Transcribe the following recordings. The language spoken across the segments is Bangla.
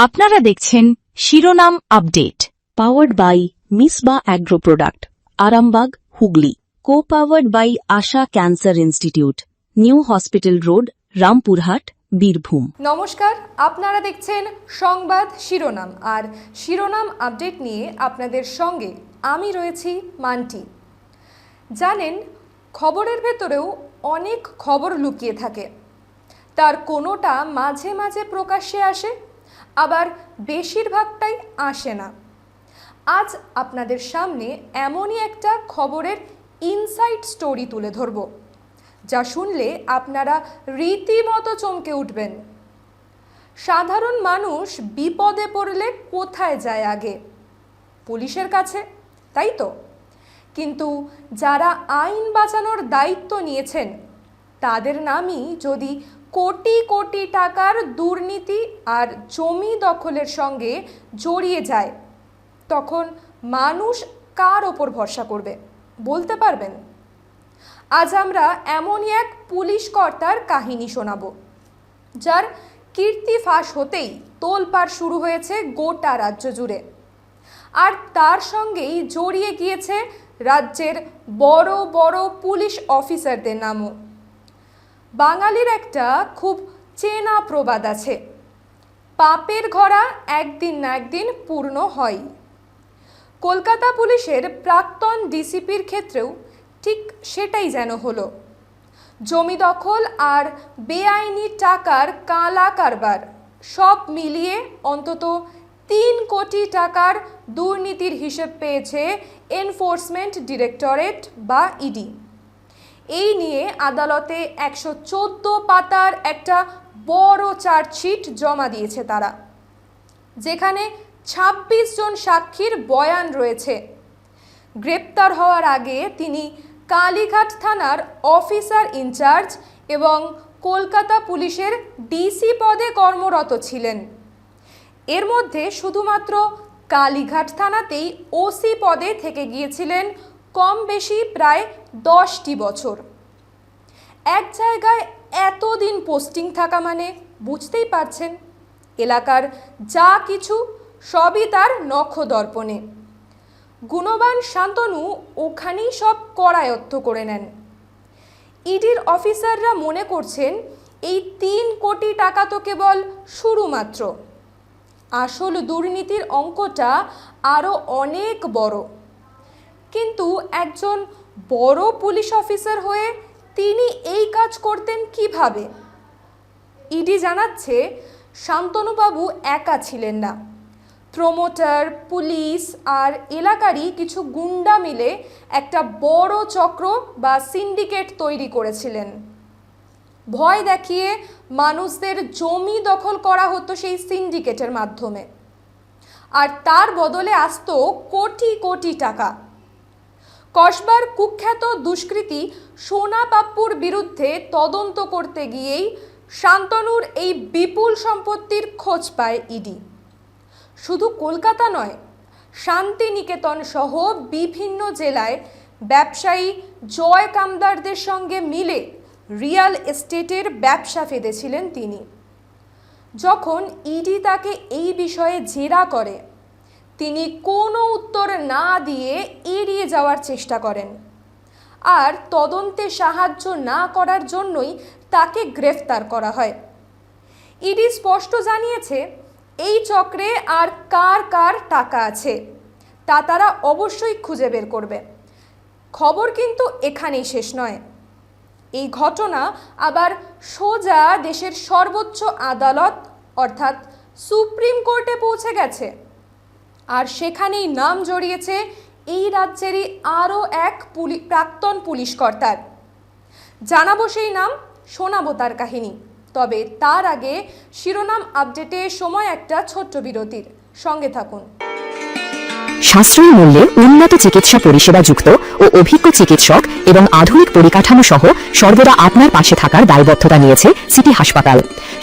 আপনারা দেখছেন শিরোনাম update, powered by Misba agro product, Arambagh, Hooghly. Co-powered by Asha cancer institute, new hospital road, Rampurhat, Birbhum. নমস্কার, আপনারা দেখছেন সংবাদ শিরোনাম। আর শিরোনাম আপডেট নিয়ে আপনাদের সঙ্গে আমি রয়েছি মান্টি। জানেন, খবরের ভেতরেও অনেক খবর লুকিয়ে থাকে। তার কোনোটা মাঝে মাঝে প্রকাশ্যে আসে, আবার বেশিরভাগটাই আসে না। আজ আপনাদের সামনে এমনই একটা খবরের ইনসাইড স্টোরি তুলে ধরব, যা শুনলে আপনারা রীতিমতো চমকে উঠবেন। সাধারণ মানুষ বিপদে পড়লে কোথায় যায় আগে? পুলিশের কাছে, তাই তো? কিন্তু যারা আইন বাঁচানোর দায়িত্ব নিয়েছেন, তাদের নামই যদি কোটি কোটি টাকার দুর্নীতি আর জমি দখলের সঙ্গে জড়িয়ে যায়, তখন মানুষ কার ওপর ভরসা করবে বলতে পারবেন? আজ আমরা এমনই এক পুলিশ কর্তার কাহিনী শোনাব, যার কীর্তি ফাঁস হতেই তোলপাড় শুরু হয়েছে গোটা রাজ্য জুড়ে। আর তার সঙ্গেই জড়িয়ে গিয়েছে রাজ্যের বড় বড় পুলিশ অফিসারদের নামও। বাঙালির একটা খুব চেনা প্রবাদ আছে, পাপের ঘড়া একদিন না একদিন পূর্ণ হয়। কলকাতা পুলিশের প্রাক্তন ডিসিপির ক্ষেত্রেও ঠিক সেটাই যেন হলো। জমি দখল আর বেআইনি টাকার কালা কারবার সব মিলিয়ে অন্তত ৩ কোটি টাকার দুর্নীতির হিসেব পেয়েছে এনফোর্সমেন্ট ডিরেক্টরেট বা ইডি। এই নিয়ে আদালতে ১১৪ পাতার একটা বড় চার্জশিট জমা দিয়েছে তারা, যেখানে ২৬ জন সাক্ষীর বয়ান রয়েছে। গ্রেপ্তার হওয়ার আগে তিনি কালীঘাট থানার অফিসার ইনচার্জ এবং কলকাতা পুলিশের ডিসি পদে কর্মরত ছিলেন। এর মধ্যে শুধুমাত্র কালীঘাট থানাতেই ওসি পদে থেকে গিয়েছিলেন কম বেশি প্রায় ১০টি বছর। এক জায়গায় এতদিন পোস্টিং থাকা মানে বুঝতেই পারছেন, এলাকার যা কিছু সবই তার নখদর্পণে। গুণবান শান্তনু ওখানেই সব করায়ত্ত করে নেন। ইডির অফিসাররা মনে করছেন এই ৩ কোটি টাকা তো কেবল শুরু মাত্র। আসল দুর্নীতির অঙ্কটা আরও অনেক বড়। কিন্তু একজন বড় পুলিশ অফিসার হয়ে তিনি এই কাজ করতেন কিভাবে? ইডি জানাচ্ছে, শান্তনুবাবু একা ছিলেন না। প্রমোটার, পুলিশ আর এলাকারই কিছু গুন্ডা মিলে একটা বড় চক্র বা সিন্ডিকেট তৈরি করেছিলেন। ভয় দেখিয়ে মানুষদের জমি দখল করা হতো সেই সিন্ডিকেটের মাধ্যমে, আর তার বদলে আসতো কোটি কোটি টাকা। কসবার কুখ্যাত দুষ্কৃতী সোনা পাপ্পুর বিরুদ্ধে তদন্ত করতে গিয়েই শান্তনুর এই বিপুল সম্পত্তির খোঁজ পায় ইডি। শুধু কলকাতা নয়, শান্তিনিকেতন সহ বিভিন্ন জেলায় ব্যবসায়ী জয় কামদারদের সঙ্গে মিলে রিয়েল এস্টেটের ব্যবসা ফেঁদেছিলেন তিনি। যখন ইডি তাকে এই বিষয়ে জেরা করে, তিনি কোনো উত্তর না দিয়ে এড়িয়ে যাওয়ার চেষ্টা করেন, আর তদন্তে সাহায্য না করার জন্যই তাকে গ্রেফতার করা হয়। ইডি স্পষ্ট জানিয়েছে, এই চক্রে আর কার কার টাকা আছে তা তারা অবশ্যই খুঁজে বের করবে। খবর কিন্তু এখানেই শেষ নয়। এই ঘটনা আবার সোজা দেশের সর্বোচ্চ আদালত অর্থাৎ সুপ্রিম কোর্টে পৌঁছে গেছে, আর সেখানেই নাম জড়িয়েছে এই রাজ্যেরই আরও এক প্রাক্তন পুলিশ কর্তার। জানাবো সেই নাম, শোনাবো তার কাহিনী। তবে তার আগে শিরোনাম আপডেটে সময় একটা ছোট্ট বিরতির, সঙ্গে থাকুন। সাশ্রয়ী মূল্যে উন্নত চিকিৎসা পরিষেবা যুক্ত ও অভিজ্ঞ চিকিৎসক এবং আধুনিক পরিকাঠামো সহ সর্বদা আপনার পাশে থাকার দায়বদ্ধতা নিয়েছে সিটি হাসপাতাল।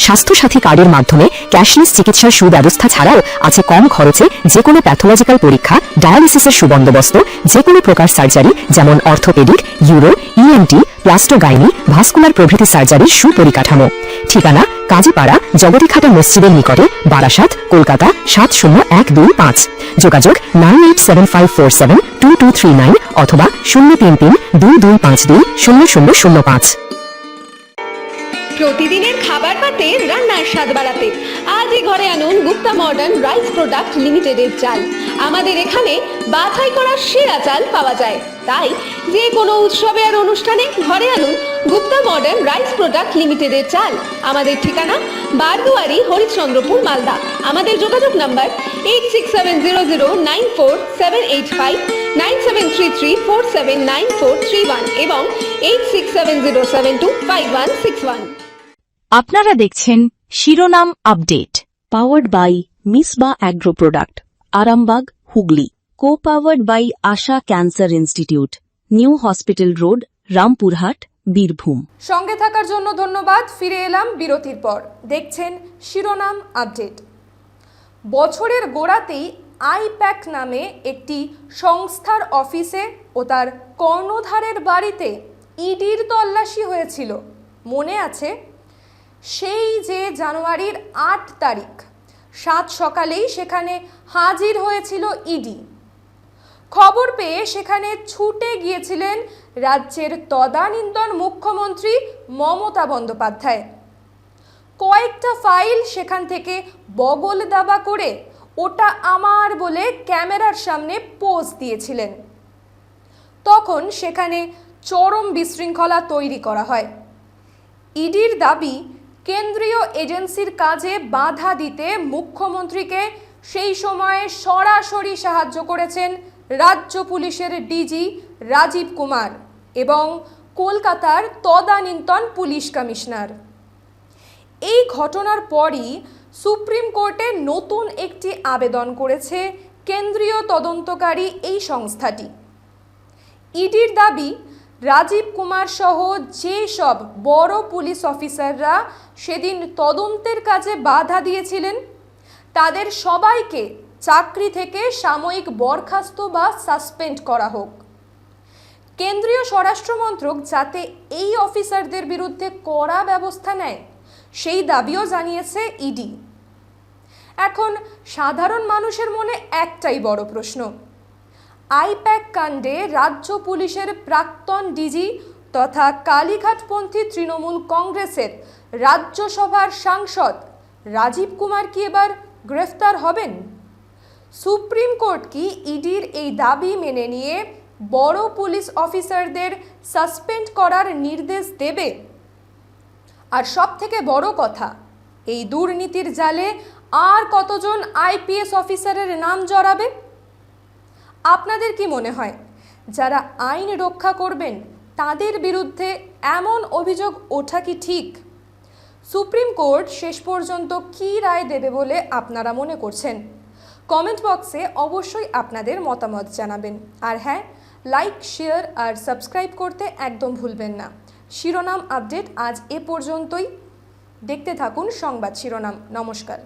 স্বাস্থ্যসাথী কার্ডের মাধ্যমে ক্যাশলেস চিকিৎসার সুব্যবস্থা ছাড়াও আছে কম খরচে যে কোনো প্যাথোলজিক্যাল পরীক্ষা, ডায়ালিসিসের সুবন্দোবস্ত, যে কোনো প্রকার সার্জারি যেমন অর্থোপেডিক, ইউরো, ইএনটি, প্লাস্টোগাইনি, ভাস্কুলার প্রভৃতি সার্জারির সুপরিকাঠামো। ঠিকানা কাজীপাড়া জগতীঘাটা মসজিদের নিকটে, বারাসাত, কলকাতা ৭0125। যোগাযোগ 9875472239 অথবা 03322520005। প্রতিদিনের খাবার পাতে রান্নার স্বাদ বাড়াতে আজই ঘরে আনুন গুপ্তা মডার্ন রাইস প্রোডাক্ট লিমিটেডের চাল। আমাদের এখানে বাছাই করা সেরা চাল পাওয়া যায়, তাই যে কোনো উৎসবে আর অনুষ্ঠানে ঘরে আনুন গুপ্তা মডার্ন রাইস প্রোডাক্ট লিমিটেডের চাল। আমাদের ঠিকানা বারদুয়ারি, হরিশ্চন্দ্রপুর, মালদা। আমাদের যোগাযোগ নাম্বার 8670094785, 9733479431 এবং 8670725161। আপনারা দেখছেন শিরোনাম update. Powered by Misba agro product, Arambagh, Hooghly. Co powered by Asha cancer institute, new hospital road, Rampurhat, Birbhum. সঙ্গে থাকার জন্য ধন্যবাদ। ফিরে এলাম বিরতির পর। দেখছেন শিরোনাম আপডেট। বছরের গোড়াতেই আইপ্যাক নামে একটি সংস্থার অফিসে ও তার কর্ণধারের বাড়িতে ইডির তল্লাশি হয়েছিল। মনে আছে? সেই যে জানুয়ারির ৮ তারিখ সাত সকালেই সেখানে হাজির হয়েছিল ইডি। খবর পেয়ে সেখানে ছুটে গিয়েছিলেন রাজ্যের তদানীন্তন মুখ্যমন্ত্রী মমতা বন্দ্যোপাধ্যায়। কয়েকটা ফাইল সেখান থেকে বগল দাবা করে ওটা আমার বলে ক্যামেরার সামনে পোজ দিয়েছিলেন। তখন সেখানে চরম বিশৃঙ্খলা তৈরি করা হয়। ইডির দাবি, কেন্দ্রীয় এজেন্সির কাজে বাধা দিতে মুখ্যমন্ত্রীকে সেই সময়ে সরাসরি সাহায্য করেছেন রাজ্য পুলিশের ডিজি রাজীব কুমার এবং কলকাতার তদানীন্তন পুলিশ কমিশনার। এই ঘটনার পরই সুপ্রিম কোর্টে নতুন একটি আবেদন করেছে কেন্দ্রীয় তদন্তকারী এই সংস্থাটি। ইডির দাবি, রাজীব কুমার সহ যেসব বড় পুলিশ অফিসাররা সেদিন তদন্তের কাজে বাধা দিয়েছিলেন তাদের সবাইকে চাকরি থেকে সাময়িক বরখাস্ত বা সাসপেন্ড করা হোক। কেন্দ্রীয় স্বরাষ্ট্রমন্ত্রক যাতে এই অফিসারদের বিরুদ্ধে কড়া ব্যবস্থা নেয় সেই দাবিও জানিয়েছে ইডি। এখন সাধারণ মানুষের মনে একটাই বড় প্রশ্ন, আইপ্যাক কাণ্ডে রাজ্য পুলিশের প্রাক্তন ডিজি তথা কালীঘাটপন্থী তৃণমূল কংগ্রেসের রাজ্যসভার সাংসদ রাজীব কুমার কি এবার গ্রেফতার হবেন? সুপ্রিম কোর্ট কি ইডির এই দাবি মেনে নিয়ে বড় পুলিশ অফিসারদের সাসপেন্ড করার নির্দেশ দেবে? আর সব থেকে বড় কথা, এই দুর্নীতির জালে আর কতজন আইপিএস অফিসারের নাম জড়াবে? আপনাদের কি মনে হয়, যারা আইন রক্ষা করবেন তাদের বিরুদ্ধে এমন অভিযোগ ওঠা কি ঠিক? সুপ্রিম কোর্ট শেষ পর্যন্ত কী রায় দেবে বলে আপনারা মনে করছেন? কমেন্ট বক্সে অবশ্যই আপনাদের মতামত জানাবেন। আর হ্যাঁ, লাইক, শেয়ার আর সাবস্ক্রাইব করতে একদম ভুলবেন না। শিরোনাম আপডেট আজ এ পর্যন্তই। দেখতে থাকুন সংবাদ শিরোনাম। নমস্কার।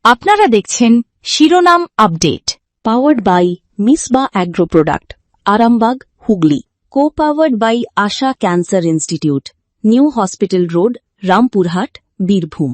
আপনারা দেখছেন শিরোনাম update. Powered by Misba agro product, Arambagh, Hooghly. Co powered by Asha cancer institute, new hospital road, Rampurhat, Birbhum.